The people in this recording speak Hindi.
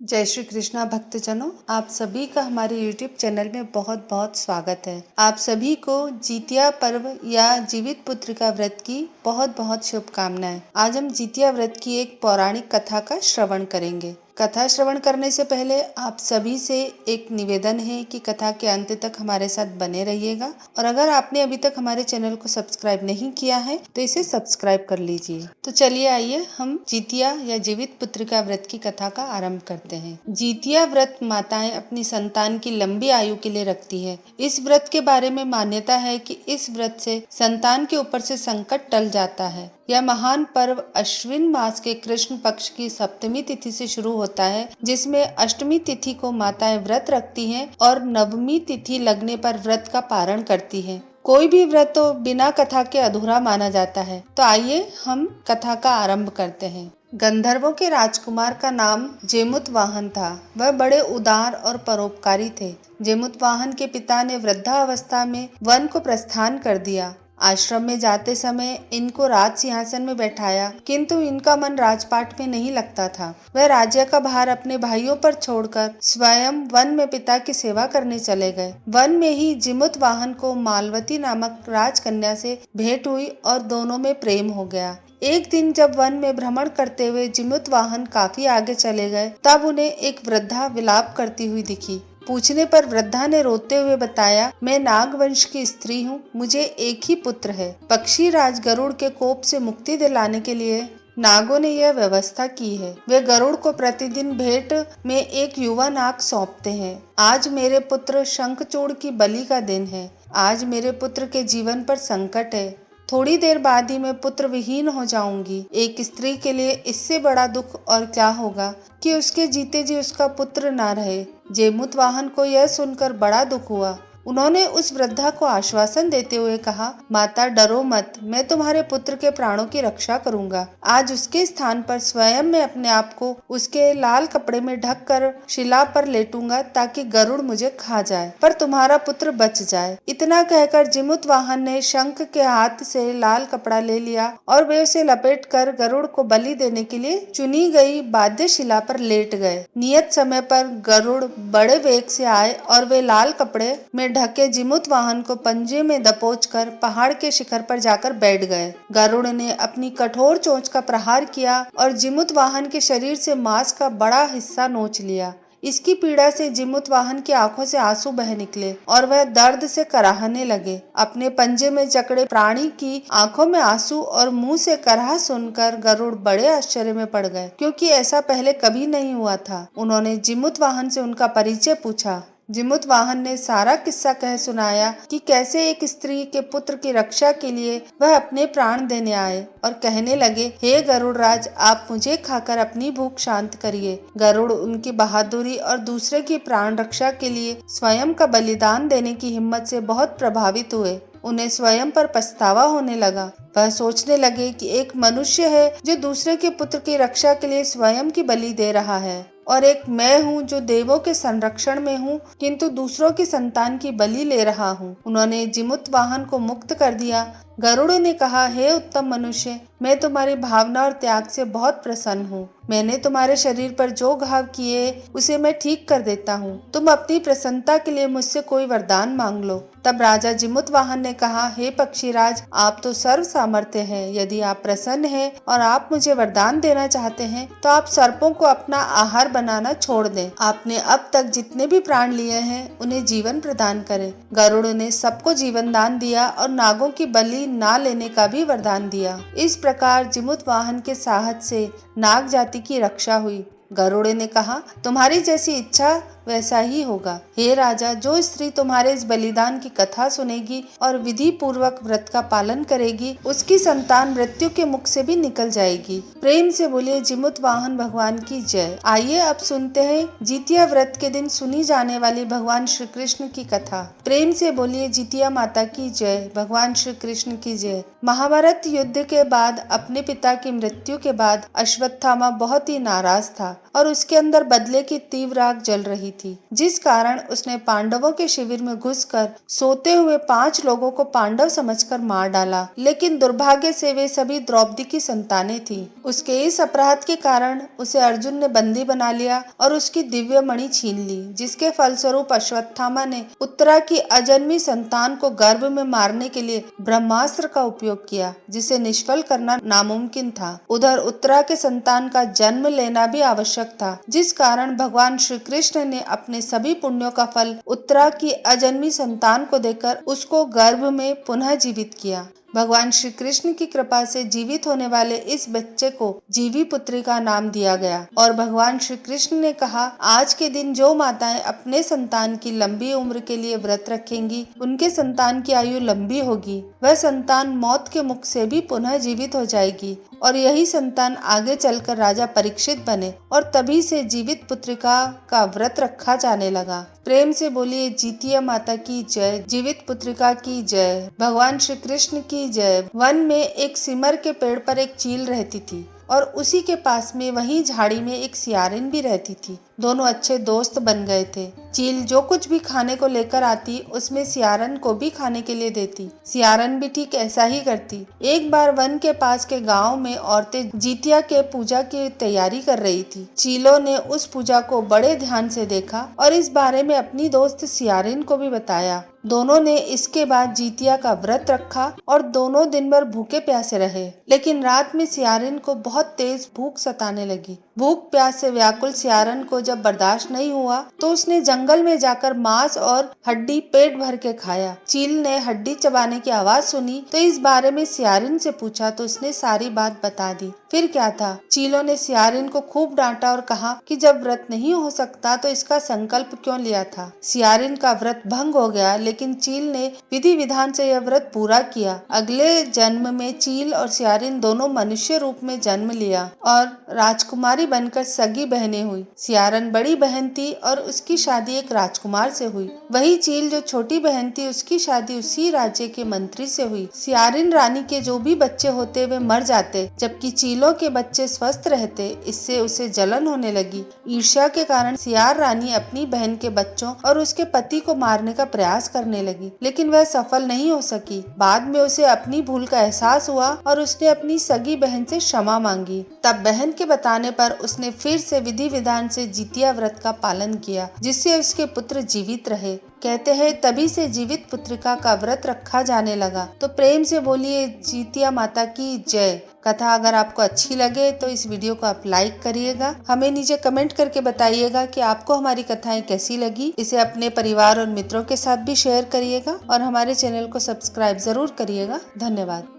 जय श्री कृष्णा भक्तजनों, आप सभी का हमारे YouTube चैनल में बहुत बहुत स्वागत है। आप सभी को जितिया पर्व या जीवित पुत्र का व्रत की बहुत बहुत शुभकामनाएं। आज हम जितिया व्रत की एक पौराणिक कथा का श्रवण करेंगे। कथा श्रवण करने से पहले आप सभी से एक निवेदन है कि कथा के अंत तक हमारे साथ बने रहिएगा और अगर आपने अभी तक हमारे चैनल को सब्सक्राइब नहीं किया है तो इसे सब्सक्राइब कर लीजिए। तो चलिए आइए हम जितिया या जीवित पुत्र का व्रत की कथा का आरंभ करते हैं। जितिया व्रत माताएं अपनी संतान की लंबी आयु के लिए रखती है। इस व्रत के बारे में मान्यता है कि इस व्रत से संतान के ऊपर से संकट टल जाता है। यह महान पर्व अश्विन मास के कृष्ण पक्ष की सप्तमी तिथि से शुरू होता है, जिसमें अष्टमी तिथि को माताएं व्रत रखती हैं और नवमी तिथि लगने पर व्रत का पारण करती हैं। कोई भी व्रत तो बिना कथा के अधूरा माना जाता है। तो आइए हम कथा का आरंभ करते हैं। गंधर्वों के राजकुमार का नाम जेमुतवाहन था। वह बड़े उदार और परोपकारी थे। जेमुतवाहन के पिता ने वृद्धावस्था में वन को प्रस्थान कर दिया। आश्रम में जाते समय इनको राज सिंहासन में बैठाया, किंतु इनका मन राजपाट में नहीं लगता था। वह राज्य का भार अपने भाइयों पर छोड़कर स्वयं वन में पिता की सेवा करने चले गए। वन में ही जिमुतवाहन को मालवती नामक राजकन्या से भेंट हुई और दोनों में प्रेम हो गया। एक दिन जब वन में भ्रमण करते हुए जिमुतवाहन काफी आगे चले गए, तब उन्हें एक वृद्धा विलाप करती हुई दिखी। पूछने पर वृद्धा ने रोते हुए बताया, मैं नागवंश की स्त्री हूँ, मुझे एक ही पुत्र है। पक्षी राज गरुड़ के कोप से मुक्ति दिलाने के लिए नागों ने यह व्यवस्था की है। वे गरुड़ को प्रतिदिन भेंट में एक युवा नाग सौंपते हैं। आज मेरे पुत्र शंखचूड़ की बलि का दिन है। आज मेरे पुत्र के जीवन पर संकट है। थोड़ी देर बाद ही मैं पुत्र विहीन हो जाऊंगी। एक स्त्री के लिए इससे बड़ा दुख और क्या होगा कि उसके जीते जी उसका पुत्र ना रहे। जेमुतवाहन को यह सुनकर बड़ा दुख हुआ। उन्होंने उस वृद्धा को आश्वासन देते हुए कहा, माता डरो मत, मैं तुम्हारे पुत्र के प्राणों की रक्षा करूंगा। आज उसके स्थान पर स्वयं मैं अपने आप को उसके लाल कपड़े में ढक कर शिला पर लेटूंगा ताकि गरुड़ मुझे खा जाए, पर तुम्हारा पुत्र बच जाए। इतना कहकर जिमुतवाहन ने शंख के हाथ से लाल कपड़ा ले लिया और वे उसे लपेट कर गरुड़ को बलि देने के लिए चुनी गई बाध्य शिला पर लेट गए। नियत समय पर गरुड़ बड़े वेग से आए और वे लाल कपड़े में ढके जिमुतवाहन को पंजे में दबोचकर पहाड़ के शिखर पर जाकर बैठ गए। गरुड़ ने अपनी कठोर चोंच का प्रहार किया और जिमुतवाहन के शरीर से मांस का बड़ा हिस्सा नोच लिया। इसकी पीड़ा से जिमुतवाहन की आंखों से आंसू बह निकले और वह दर्द से कराहने लगे। अपने पंजे में जकड़े प्राणी की आंखों में आंसू और मुंह से कराह सुनकर गरुड़ बड़े आश्चर्य में पड़ गए, क्योंकि ऐसा पहले कभी नहीं हुआ था। उन्होंने जिमुतवाहन से उनका परिचय पूछा। जिमुतवाहन ने सारा किस्सा कह सुनाया कि कैसे एक स्त्री के पुत्र की रक्षा के लिए वह अपने प्राण देने आए और कहने लगे, हे गरुड़ राज, आप मुझे खाकर अपनी भूख शांत करिए। गरुड़ उनकी बहादुरी और दूसरे की प्राण रक्षा के लिए स्वयं का बलिदान देने की हिम्मत से बहुत प्रभावित हुए। उन्हें स्वयं पर पछतावा होने लगा। वह सोचने लगे कि एक मनुष्य है जो दूसरे के पुत्र की रक्षा के लिए स्वयं की बलि दे रहा है, और एक मैं हूँ जो देवों के संरक्षण में हूँ किंतु दूसरों की संतान की बलि ले रहा हूँ। उन्होंने जिमुतवाहन को मुक्त कर दिया। गरुड़ ने कहा, हे उत्तम मनुष्य, मैं तुम्हारी भावना और त्याग से बहुत प्रसन्न हूँ। मैंने तुम्हारे शरीर पर जो घाव किए उसे मैं ठीक कर देता हूँ। तुम अपनी प्रसन्नता के लिए मुझसे कोई वरदान मांग लो। तब राजा जिमुतवाहन ने कहा, हे पक्षीराज, आप तो सर्व सामर्थ्य हैं। यदि आप प्रसन्न हैं और आप मुझे वरदान देना चाहते हैं तो आप सर्पों को अपना आहार बनाना छोड़ दें। आपने अब तक जितने भी प्राण लिए हैं उन्हें जीवन प्रदान करें। गरुड़ ने सबको जीवन दान दिया और नागों की बलि ना लेने का भी वरदान दिया। इस प्रकार जिमुतवाहन के साहस से नाग जाति की रक्षा हुई। गरुड़ ने कहा, तुम्हारी जैसी इच्छा वैसा ही होगा। हे राजा, जो स्त्री तुम्हारे इस बलिदान की कथा सुनेगी और विधि पूर्वक व्रत का पालन करेगी, उसकी संतान मृत्यु के मुख से भी निकल जाएगी। प्रेम से बोलिए जिमुतवाहन भगवान की जय। आइए अब सुनते हैं जितिया व्रत के दिन सुनी जाने वाली भगवान श्री कृष्ण की कथा। प्रेम से बोलिए जितिया माता की जय, भगवान श्री कृष्ण की जय। महाभारत युद्ध के बाद अपने पिता की मृत्यु के बाद अश्वत्थामा बहुत ही नाराज था और उसके अंदर बदले की तीव्र आग जल रही थी, जिस कारण उसने पांडवों के शिविर में घुसकर सोते हुए 5 लोगों को पांडव समझकर मार डाला। लेकिन दुर्भाग्य से वे सभी द्रौपदी की संतानें थीं। उसके इस अपराध के कारण उसे अर्जुन ने बंदी बना लिया और उसकी दिव्य मणि छीन ली, जिसके फलस्वरूप अश्वत्थामा ने उत्तरा की अजन्मी संतान को गर्भ में मारने के लिए ब्रह्मास्त्र का उपयोग किया, जिसे निष्फल करना नामुमकिन था। उधर उत्तरा के संतान का जन्म लेना भी आवश्यक था, जिस कारण भगवान श्री कृष्ण ने अपने सभी पुण्यों का फल उत्तरा की अजन्मी संतान को देकर उसको गर्भ में पुनः जीवित किया। भगवान श्री कृष्ण की कृपा से जीवित होने वाले इस बच्चे को जीवी पुत्री का नाम दिया गया और भगवान श्री कृष्ण ने कहा, आज के दिन जो माताएं अपने संतान की लंबी उम्र के लिए व्रत रखेंगी, उनके संतान की आयु लंबी होगी। वह संतान मौत के मुख से भी पुनः जीवित हो जाएगी और यही संतान आगे चलकर राजा परीक्षित बने और तभी से जीवित पुत्रिका का व्रत रखा जाने लगा। प्रेम से बोलिए जीतिया माता की जय, जीवित पुत्रिका की जय, भगवान श्री कृष्ण की जय। वन में एक सिमर के पेड़ पर एक चील रहती थी और उसी के पास में वही झाड़ी में एक सियारिन भी रहती थी। दोनों अच्छे दोस्त बन गए थे। चील जो कुछ भी खाने को लेकर आती, उसमें सियारन को भी खाने के लिए देती। सियारन भी ठीक ऐसा ही करती। एक बार वन के पास के गांव में औरतें जितिया के पूजा की तैयारी कर रही थी। चीलों ने उस पूजा को बड़े ध्यान से देखा और इस बारे में अपनी दोस्त सियारिन को भी बताया। दोनों ने इसके बाद जितिया का व्रत रखा और दोनों दिन भर भूखे प्यासे रहे। लेकिन रात में सियारिन को बहुत तेज भूख सताने लगी। भूख प्यास से व्याकुल सियारन को जब बर्दाश्त नहीं हुआ तो उसने जंगल में जाकर मांस और हड्डी पेट भर के खाया। चील ने हड्डी चबाने की आवाज सुनी तो इस बारे में सियारिन से पूछा तो उसने सारी बात बता दी। फिर क्या था, चीलों ने सियारिन को खूब डांटा और कहा कि जब व्रत नहीं हो सकता तो इसका संकल्प क्यों लिया था। सियारिन का व्रत भंग हो गया, लेकिन चील ने विधि विधान से यह व्रत पूरा किया। अगले जन्म में चील और सियारिन दोनों मनुष्य रूप में जन्म लिया और राजकुमारी बनकर सगी बहनें हुई। सियारन बड़ी बहन थी और उसकी शादी एक राजकुमार से हुई। वही चील जो छोटी बहन थी, उसकी शादी उसी राज्य के मंत्री से हुई। सियारिन रानी के जो भी बच्चे होते वे मर जाते, जबकि चीलों के बच्चे स्वस्थ रहते। इससे उसे जलन होने लगी। ईर्ष्या के कारण सियार रानी अपनी बहन के बच्चों और उसके पति को मारने का प्रयास करने लगी, लेकिन वह सफल नहीं हो सकी। बाद में उसे अपनी भूल का एहसास हुआ और उसने अपनी सगी बहन से क्षमा मांगी। तब बहन के बताने पर उसने फिर से विधि विधान से जितिया व्रत का पालन किया, जिससे उसके पुत्र जीवित रहे। कहते हैं तभी से जीवित पुत्रिका का व्रत रखा जाने लगा। तो प्रेम से बोलिए जितिया माता की जय। कथा अगर आपको अच्छी लगे तो इस वीडियो को आप लाइक करिएगा। हमें नीचे कमेंट करके बताइएगा कि आपको हमारी कथाएं कैसी लगी। इसे अपने परिवार और मित्रों के साथ भी शेयर करिएगा और हमारे चैनल को सब्सक्राइब जरूर करिएगा। धन्यवाद।